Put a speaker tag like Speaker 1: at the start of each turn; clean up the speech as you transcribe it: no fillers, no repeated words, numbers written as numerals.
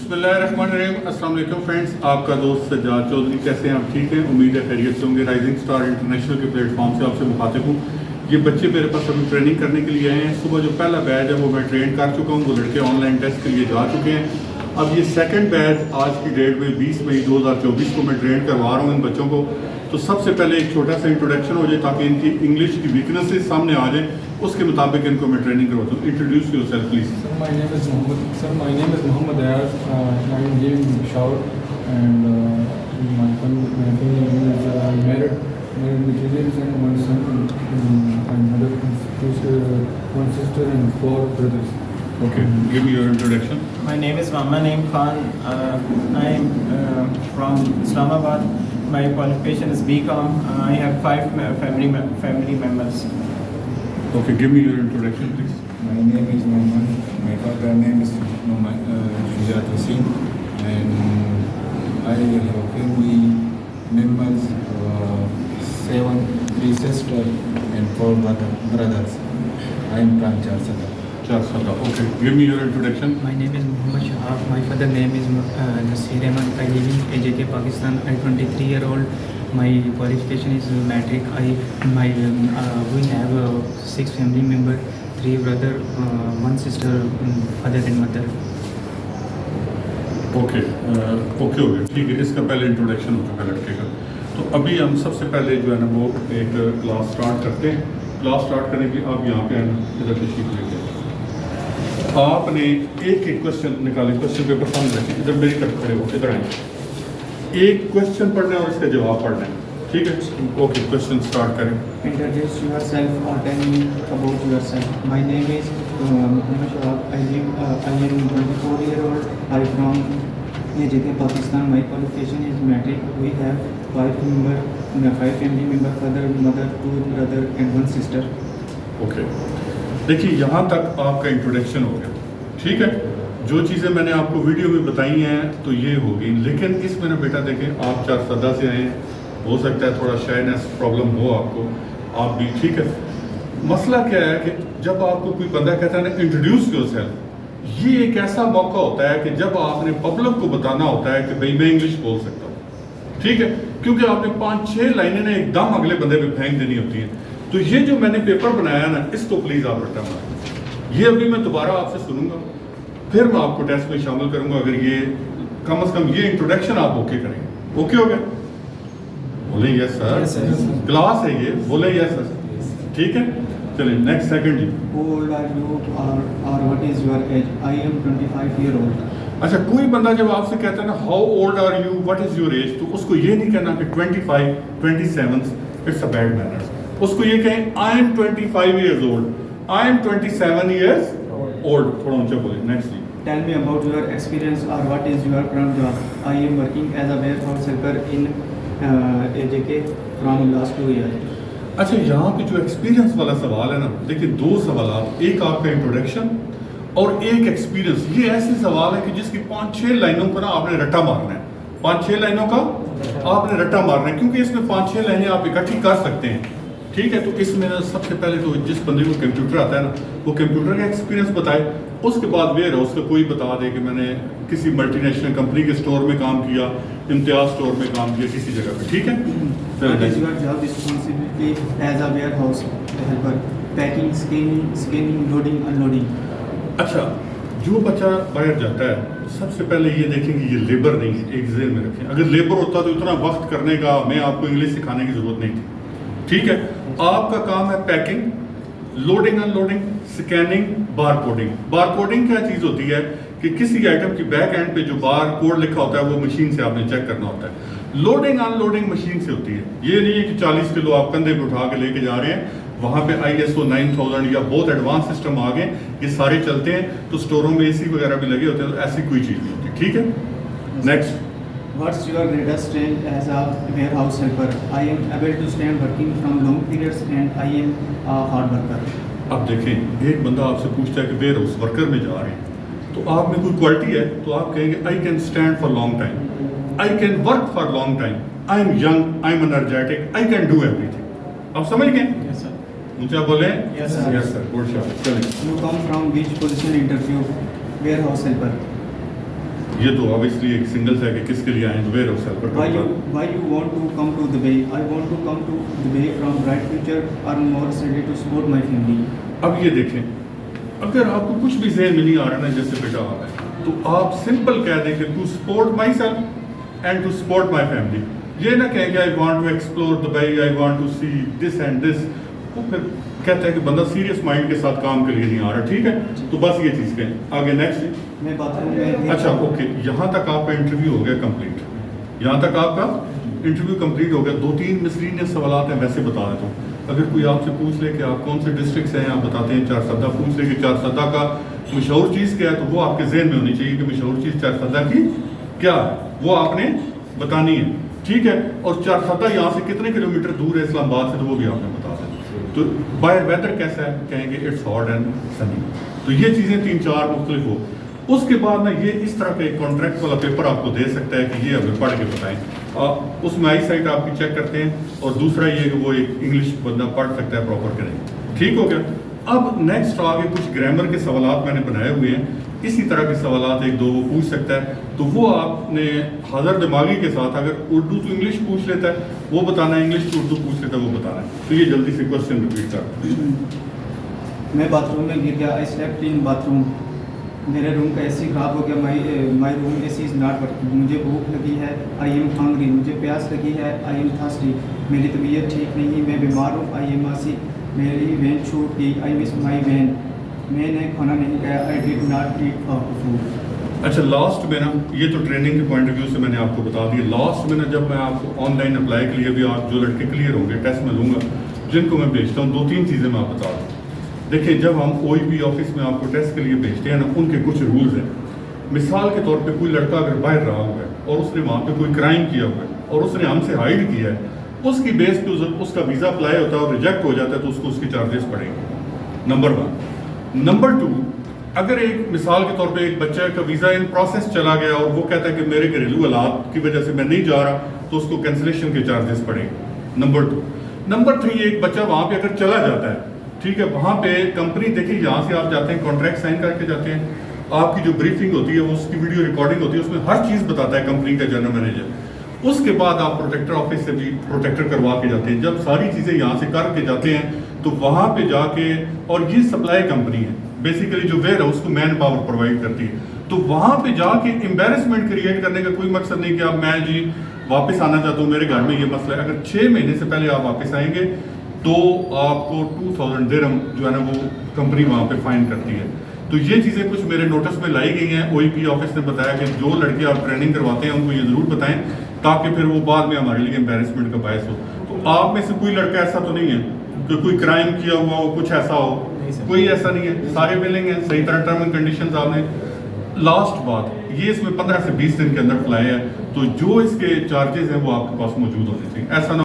Speaker 1: بسم اللہ الرحمن الرحیم. السلام علیکم فرینڈس, آپ کا دوست سجاد چودھری. کیسے ہیں آپ؟ ٹھیک ہیں, امید ہے خیریت سے ہوں گے. رائزنگ سٹار انٹرنیشنل کے پلیٹ فارم سے آپ سے مخاطب ہوں. یہ بچے میرے پاس ابھی ٹریننگ کرنے کے لیے آئے ہیں. صبح جو پہلا بیچ ہے وہ میں ٹرین کر چکا ہوں. وہ لڑکے آن لائن ٹیسٹ کے لیے جا چکے ہیں. اب یہ سیکنڈ بیچ آج کی ڈیٹ میں 20 مئی 2024 کو میں ٹرین کروا رہا ہوں ان بچوں کو. تو سب سے پہلے ایک چھوٹا سا انٹروڈکشن ہو جائے تاکہ ان کی انگلش کی ویکنیسز سامنے آ جائیں. اس کے مطابق ان کو میں ٹریننگ کرواتا ہوں. Introduce your self please.
Speaker 2: My name is Muhammad Ayaz. I am giving shower and my family is married with children and one son and mother, one sister and 4 brothers.
Speaker 1: Okay, give me your introduction.
Speaker 3: My name is Muhammad Naeem Khan. I am from Islamabad. My qualification is BCom. I have 5 family members.
Speaker 1: Okay, give me your introduction, please.
Speaker 4: My name is Mohammed. My father name is Shujat Hussain, and I have family members, 3 sisters and 4 brothers. I am from Charsada.
Speaker 1: Okay, give me your introduction.
Speaker 5: My name is Muhammad Shahab. My father name is Nasir Ahmed. I live in AJK, Pakistan. I'm 23-year-old. My qualification is matric. We have 6 family members, 3 brother, 1 sister, father and mother.
Speaker 1: Okay ہو گیا, ٹھیک ہے. اس کا پہلے introduction ہو چکا لڑکے کا. تو ابھی ہم سب سے پہلے جو ہے نا وہ ایک کلاس سٹارٹ کرتے ہیں. کلاس سٹارٹ کرنے کی آپ یہاں پہ ادھر تشریف لے کے آپ نے ایک کوشچن نکالے. کوشچن پیپر سامنے رکھیں, ادھر میری طرف کھڑے ہو, ادھر آئیں. ایک کوشچن پڑھنا ہے اور اس کا جواب پڑھنا ہے, ٹھیک ہے؟ اوکے, کوشچن سٹارٹ کریں.
Speaker 5: Introduce yourself or tell me about yourself. My name is Muhammad Shahab. I am 24-year-old. I'm from AJK, Pakistan. My qualification is matric. We have 5 family members, father, mother, 2 brother and 1 sister.
Speaker 1: Okay, دیکھیے یہاں تک آپ کا introduction ہو گیا, ٹھیک ہے. جو چیزیں میں نے آپ کو ویڈیو میں بتائی ہیں تو یہ ہوگی, لیکن اس میں نا بیٹا دیکھیں آپ چارسدہ سے آئے ہیں, ہو سکتا ہے تھوڑا شائنس پرابلم ہو آپ کو, آپ بھی, ٹھیک ہے. مسئلہ کیا ہے کہ جب آپ کو کوئی بندہ کہتا ہے نا انٹروڈیوس یور سیلف, یہ ایک ایسا موقع ہوتا ہے کہ جب آپ نے پبلک کو بتانا ہوتا ہے کہ بھئی میں انگلش بول سکتا ہوں, ٹھیک ہے, کیونکہ آپ نے 5-6 لائنیں نا ایک دم اگلے بندے پہ پھینک دینی ہوتی ہیں. تو یہ جو میں نے پیپر بنایا نا اس کو پلیز آپ رٹا ماریں. یہ ابھی میں دوبارہ آپ سے سنوں گا, پھر میں آپ کو ٹیسٹ میں شامل کروں گا. اگر یہ کم از کم یہ انٹروڈکشن آپ اوکے کریں گے. اوکے ہو گیا؟ بولیں یس سر. کلاس ہے یہ, بولیں یس سر, ٹھیک ہے. چلیں نیکسٹ سیکنڈ جی.
Speaker 5: How old are you or what is your age? I am 25-year-old.
Speaker 1: اچھا, کوئی بندہ جب آپ سے کہتا ہے نا how old are you, what is your age, تو اس کو یہ نہیں کہنا کہ 25, 27, اٹس اے بیڈ مینرز. اس کو یہ کہیں I am 25 years old, I am 27 years old. تھوڑا اونچا بولیں. نیکسٹ جی.
Speaker 5: Tell me about your experience or what is your current job. I am working as a warehouse helper in AJK from last 2 years.
Speaker 1: اچھا, یہاں پہ جو experience والا سوال ہے نا, دیکھیں 2 سوالات, ایک آپ کا انٹروڈکشن اور ایک ایکسپیرینس. یہ ایسے سوال ہے کہ جس کی 5-6 لائنوں کا نا آپ نے رٹا مارنا ہے. 5-6 لائنوں کا آپ نے رٹا مارنا ہے, کیونکہ اس میں 5-6 لائنیں آپ اکٹھی کر سکتے ہیں, ٹھیک ہے. تو اس میں سب سے پہلے تو جس بندے کو کمپیوٹر آتا ہے نا وہ کمپیوٹر کا ایکسپیرینس بتائے. اس کے بعد ویئر ہاؤس کا کوئی بتا دے کہ میں نے کسی ملٹی نیشنل کمپنی کے اسٹور میں کام کیا, امتیاز اسٹور میں کام کیا کسی جگہ پہ, ٹھیک ہے.
Speaker 5: What is your job responsibility as a warehouse helper? Packing, scanning, loading, unloading.
Speaker 1: اچھا, جو بچہ باہر جاتا ہے سب سے پہلے یہ دیکھیں کہ یہ لیبر نہیں ہے, ایک ذہن میں رکھیں. اگر لیبر ہوتا تو اتنا وقت کرنے کا میں آپ کو انگلش سکھانے کی ضرورت نہیں تھی, ٹھیک ہے. آپ کا کام ہے پیکنگ, لوڈنگ ان لوڈنگ, سکیننگ, بار کوڈنگ. بار کوڈنگ کیا چیز ہوتی ہے کہ کسی آئٹم کی بیک اینڈ پہ جو بار کوڈ لکھا ہوتا ہے وہ مشین سے آپ نے چیک کرنا ہوتا ہے. لوڈنگ ان لوڈنگ مشین سے ہوتی ہے. یہ نہیں ہے کہ 40 کلو آپ کندھے پہ اٹھا کے لے کے جا رہے ہیں, وہاں پہ ISO 9000 یا بہت ایڈوانس سسٹم آ گئے, یہ سارے چلتے ہیں. تو اسٹوروں میں AC وغیرہ بھی لگے ہوتے ہیں, تو ایسی کوئی چیز نہیں ہوتی, ٹھیک ہے. Next.
Speaker 5: What's your greatest strength as a warehouse helper? I am able to stand working from long periods and I am a hard worker.
Speaker 1: اب دیکھیں, ایک بندہ آپ سے پوچھتا ہے کہ ویئر ہاؤس ورکر میں جا رہے ہیں, تو آپ میں کوئی کوالٹی ہے تو آپ کہیں گے I can stand for long time, I can work for long time, I am young, I am energetic, I can do every thing. آپ سمجھ گئے؟
Speaker 5: Yes, sir.
Speaker 1: اونچا بولیں.
Speaker 5: Yes, sir.
Speaker 1: Yes, sir. Good job. چلیں.
Speaker 5: You come from which position interview? Warehouse helper.
Speaker 1: یہ تو obviously ایک single ہے کہ کس کے لیے آئیں ویئر ہاؤس ہیلپر کا
Speaker 5: Why you want to come to Dubai? I want to come to Dubai from bright future or more salary to support my family.
Speaker 1: اب یہ دیکھیں اگر آپ کو کچھ بھی ذہن میں نہیں آ رہا نا جیسے بیٹا آ رہا ہے تو آپ سمپل کہہ دیں کہ to support myself and to support my family. یہ نہ کہیں کہ I want to explore Dubai, I want to see this and this. وہ پھر کہتا ہے کہ بندہ سیریس مائنڈ کے ساتھ کام کے لیے نہیں آ رہا. ٹھیک ہے, تو بس یہ چیز کہیں. آگے نیکسٹ.
Speaker 5: میں بات کروں میں
Speaker 1: اچھا اوکے, یہاں تک آپ کا انٹرویو ہو گیا کمپلیٹ. یہاں تک آپ کا انٹرویو کمپلیٹ ہو گیا. 2-3 مسلینیس سوالات ہیں ویسے بتا دیتا ہوں. اگر کوئی آپ سے پوچھ لے کہ آپ کون سے ڈسٹرکٹ سے ہیں, آپ بتاتے ہیں چارسدہ, پوچھ لے کہ چارسدہ کا مشہور چیز کیا ہے, تو وہ آپ کے ذہن میں ہونی چاہیے کہ مشہور چیز چارسدہ کی کیا ہے, وہ آپ نے بتانی ہے. ٹھیک ہے, اور چارسدہ یہاں سے کتنے کلومیٹر دور ہے اسلام آباد سے, تو وہ بھی آپ نے بتا دیں. تو بائی ویدر کیسا ہے, کہیں گے اٹس ہاٹ اینڈ سنی. تو یہ چیزیں 3-4 مختلف ہو. اس کے بعد نا یہ اس طرح کا ایک کانٹریکٹ والا پیپر آپ کو دے سکتا ہے کہ یہ ہمیں پڑھ کے بتائیں. اس میں آئی سائٹ آپ کی چیک کرتے ہیں, اور دوسرا یہ کہ وہ ایک انگلش بندہ پڑھ سکتا ہے پراپر کریں. ٹھیک ہو گیا. اب نیکسٹ آگے کچھ گرامر کے سوالات میں نے بنائے ہوئے ہیں. اسی طرح کے سوالات 1-2 وہ پوچھ سکتا ہے, تو وہ آپ نے حاضر دماغی کے ساتھ, اگر اردو تو انگلش پوچھ لیتا ہے وہ بتانا ہے, انگلش تو اردو پوچھ لیتا ہے وہ بتانا ہے. تو یہ جلدی سے کوشچن ریپیٹ کر.
Speaker 5: میں باتھ روم میں گر گیا. I slept in bathroom. میرے روم کا اے سی خراب ہو گیا. My room A C is not working. مجھے بھوک لگی ہے. I am hungry. مجھے پیاس لگی ہے. I am thirsty. میری طبیعت ٹھیک نہیں, میں بیمار ہوں. آئی ایم سک. میری وین چھوٹ گئی. آئی مس مائی وین. میں نے کھانا نہیں کھایا. آئی ڈڈ ناٹ ایٹ فوڈ.
Speaker 1: اچھا لاسٹ میں نا, یہ تو ٹریننگ کے پوائنٹ آف ویو سے میں نے آپ کو بتا دیا. لاسٹ میں نا جب میں آپ کو آن لائن اپلائی کے لیے بھی آپ جو لڑکے کلیئر ہوں گے ٹیسٹ میں لوں گا, جن کو میں بھیجتا ہوں, 2-3 چیزیں میں آپ بتا دوں. دیکھیں جب ہم OEP آفس میں آپ کو ٹیسٹ کے لیے بھیجتے ہیں نا, ان کے کچھ رولز ہیں. مثال کے طور پہ کوئی لڑکا اگر باہر رہا ہوا ہے اور اس نے وہاں پہ کوئی کرائم کیا ہوا ہے اور اس نے ہم سے ہائڈ کیا ہے, اس کی بیس پہ اس کا ویزا اپلائی ہوتا ہے اور ریجیکٹ ہو جاتا ہے, تو اس کو اس کے چارجز پڑیں گے. نمبر 1. نمبر 2, اگر ایک مثال کے طور پہ ایک بچہ کا ویزا ان پروسیس چلا گیا اور وہ کہتا ہے کہ میرے گھریلو حالات کی وجہ سے میں نہیں جا رہا, تو اس کو کینسلیشن کے چارجز پڑیں گے. نمبر 2. نمبر 3, ایک بچہ وہاں پہ اگر چلا جاتا ہے, ٹھیک ہے, وہاں پہ کمپنی دیکھیے یہاں سے آپ جاتے ہیں کانٹریکٹ سائن کر کے جاتے ہیں, آپ کی جو بریفنگ ہوتی ہے اس کی ویڈیو ریکارڈنگ ہوتی ہے, اس میں ہر چیز بتاتا ہے کمپنی کا جنرل مینیجر. اس کے بعد آپ پروٹیکٹر آفس سے بھی پروٹیکٹر کروا کے جاتے ہیں. جب ساری چیزیں یہاں سے کر کے جاتے ہیں تو وہاں پہ جا کے, اور یہ سپلائی کمپنی ہے بیسیکلی جو ویئر ہاؤس کو مین پاور پرووائڈ کرتی ہے, تو وہاں پہ جا کے امبیرسمنٹ کریٹ کرنے کا کوئی مقصد نہیں کہ اب میں جی واپس آنا چاہتا ہوں, میرے گھر میں یہ مسئلہ ہے. اگر 6 مہینے سے پہلے آپ واپس آئیں گے تو آپ کو 2000 درہم جو ہے نا وہ کمپنی وہاں پہ فائن کرتی ہے. تو یہ چیزیں کچھ میرے نوٹس میں لائی گئی ہیں. OEP آفس نے بتایا کہ جو لڑکے آپ ٹریننگ کرواتے ہیں ان کو یہ ضرور بتائیں تاکہ پھر وہ بعد میں ہمارے لیے امبیرسمنٹ کا باعث ہو. تو آپ میں سے کوئی لڑکا ایسا تو نہیں ہے کہ کوئی کرائم کیا ہوا ہو, کچھ ایسا ہو, کوئی ایسا نہیں ہے, سارے بلنگ ہیں, صحیح طرح ٹرم اینڈ کنڈیشنز آپ نے. لاسٹ بات یہ, اس میں 15 سے 20 دن کے اندر فلائی ہے, تو جو اس کے چارجز ہیں وہ آپ کے پاس موجود ہونے چاہیے. ایسا نہ